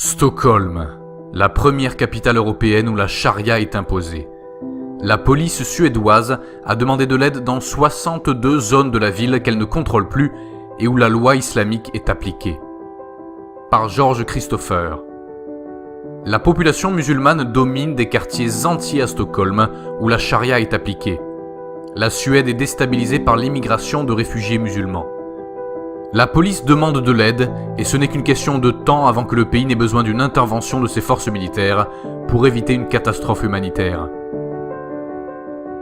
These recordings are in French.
Stockholm, la première capitale européenne où la charia est imposée. La police suédoise a demandé de l'aide dans 62 zones de la ville qu'elle ne contrôle plus et où la loi islamique est appliquée. Par George Christopher. La population musulmane domine des quartiers entiers à Stockholm où la charia est appliquée. La Suède est déstabilisée par l'immigration de réfugiés musulmans. La police demande de l'aide et ce n'est qu'une question de temps avant que le pays n'ait besoin d'une intervention de ses forces militaires pour éviter une catastrophe humanitaire.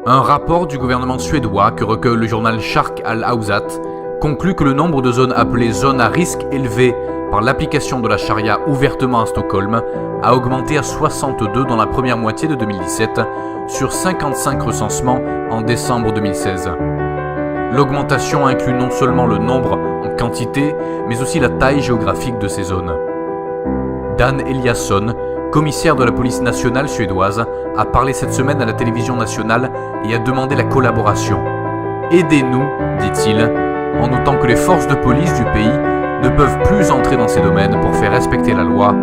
Un rapport du gouvernement suédois que recueille le journal Sharq al-Awsat conclut que le nombre de zones appelées zones à risque élevé par l'application de la charia ouvertement à Stockholm a augmenté à 62 dans la première moitié de 2017 sur 55 recensements en décembre 2016. L'augmentation inclut non seulement le nombre en quantité, mais aussi la taille géographique de ces zones. Dan Eliasson, commissaire de la police nationale suédoise, a parlé cette semaine à la télévision nationale et a demandé la collaboration. « Aidez-nous », dit-il, en notant que les forces de police du pays ne peuvent plus entrer dans ces domaines pour faire respecter la loi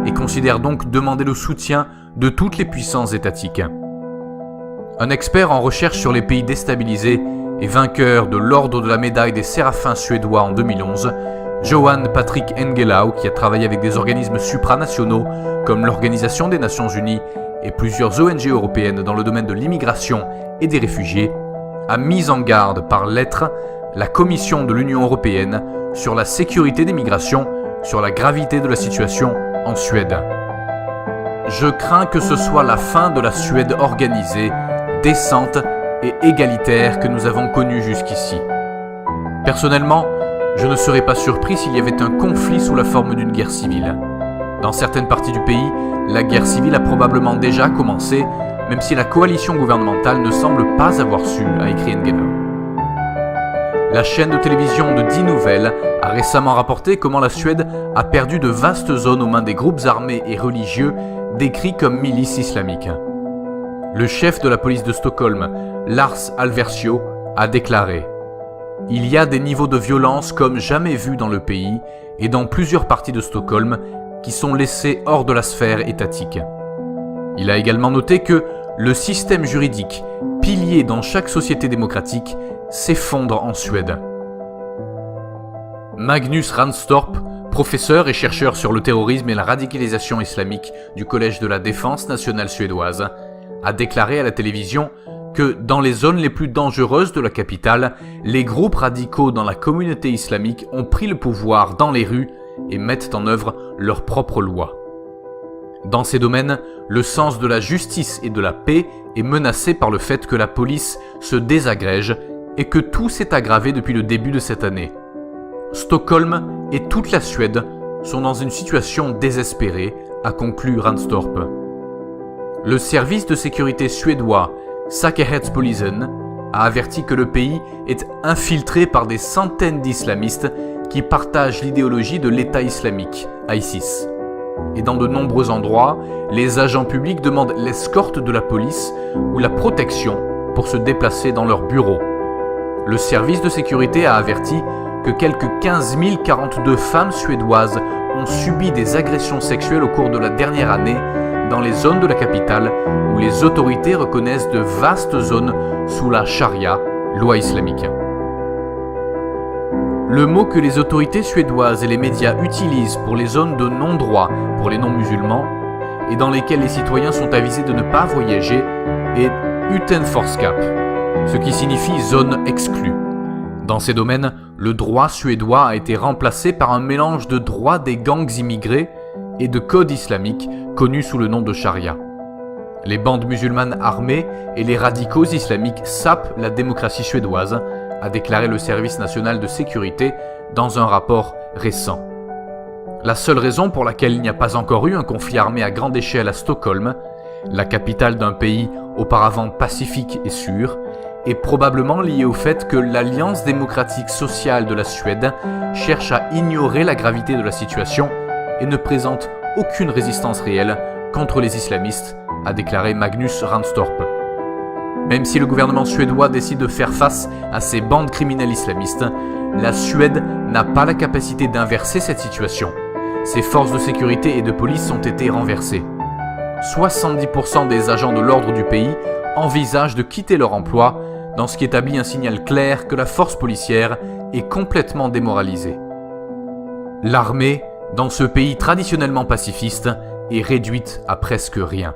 et considère donc demander le soutien de toutes les puissances étatiques. Un expert en recherche sur les pays déstabilisés et vainqueur de l'ordre de la médaille des Séraphins suédois en 2011, Johan Patrick Engelau, qui a travaillé avec des organismes supranationaux comme l'Organisation des Nations Unies et plusieurs ONG européennes dans le domaine de l'immigration et des réfugiés, a mis en garde par lettre la Commission de l'Union européenne sur la sécurité des migrations, sur la gravité de la situation en Suède. Je crains que ce soit la fin de la Suède organisée, décente et égalitaire que nous avons connue jusqu'ici. Personnellement, je ne serais pas surpris s'il y avait un conflit sous la forme d'une guerre civile. Dans certaines parties du pays, la guerre civile a probablement déjà commencé, même si la coalition gouvernementale ne semble pas avoir su, a écrit Engelau. La chaîne de télévision de 10 Nouvelles a récemment rapporté comment la Suède a perdu de vastes zones aux mains des groupes armés et religieux décrits comme milices islamiques. Le chef de la police de Stockholm, Lars Alversio, a déclaré « Il y a des niveaux de violence comme jamais vus dans le pays et dans plusieurs parties de Stockholm qui sont laissés hors de la sphère étatique. » Il a également noté que le système juridique, pilier dans chaque société démocratique, s'effondre en Suède. Magnus Ranstorp, professeur et chercheur sur le terrorisme et la radicalisation islamique du Collège de la Défense nationale suédoise, a déclaré à la télévision que dans les zones les plus dangereuses de la capitale, les groupes radicaux dans la communauté islamique ont pris le pouvoir dans les rues et mettent en œuvre leurs propres lois. Dans ces domaines, le sens de la justice et de la paix est menacé par le fait que la police se désagrège et que tout s'est aggravé depuis le début de cette année. Stockholm et toute la Suède sont dans une situation désespérée, a conclu Ranstorp. Le service de sécurité suédois Säkerhetspolisen a averti que le pays est infiltré par des centaines d'islamistes qui partagent l'idéologie de l'État islamique, ISIS. Et dans de nombreux endroits, les agents publics demandent l'escorte de la police ou la protection pour se déplacer dans leurs bureaux. Le service de sécurité a averti que quelques 15 042 femmes suédoises ont subi des agressions sexuelles au cours de la dernière année dans les zones de la capitale où les autorités reconnaissent de vastes zones sous la charia, loi islamique. Le mot que les autorités suédoises et les médias utilisent pour les zones de non-droit pour les non-musulmans et dans lesquelles les citoyens sont avisés de ne pas voyager est utanförskap, ce qui signifie zone exclue. Dans ces domaines, le droit suédois a été remplacé par un mélange de droit des gangs immigrés et de code islamique connu sous le nom de charia. Les bandes musulmanes armées et les radicaux islamiques sapent la démocratie suédoise, a déclaré le service national de sécurité dans un rapport récent. La seule raison pour laquelle il n'y a pas encore eu un conflit armé à grande échelle à Stockholm, la capitale d'un pays auparavant pacifique et sûr, est probablement liée au fait que l'Alliance démocratique sociale de la Suède cherche à ignorer la gravité de la situation et ne présente aucune résistance réelle contre les islamistes, a déclaré Magnus Ranstorp. Même si le gouvernement suédois décide de faire face à ces bandes criminelles islamistes, la Suède n'a pas la capacité d'inverser cette situation. ces forces de sécurité et de police ont été renversées. 70% des agents de l'ordre du pays envisagent de quitter leur emploi, dans ce qui établit un signal clair que la force policière est complètement démoralisée. L'armée, dans ce pays traditionnellement pacifiste, est réduite à presque rien.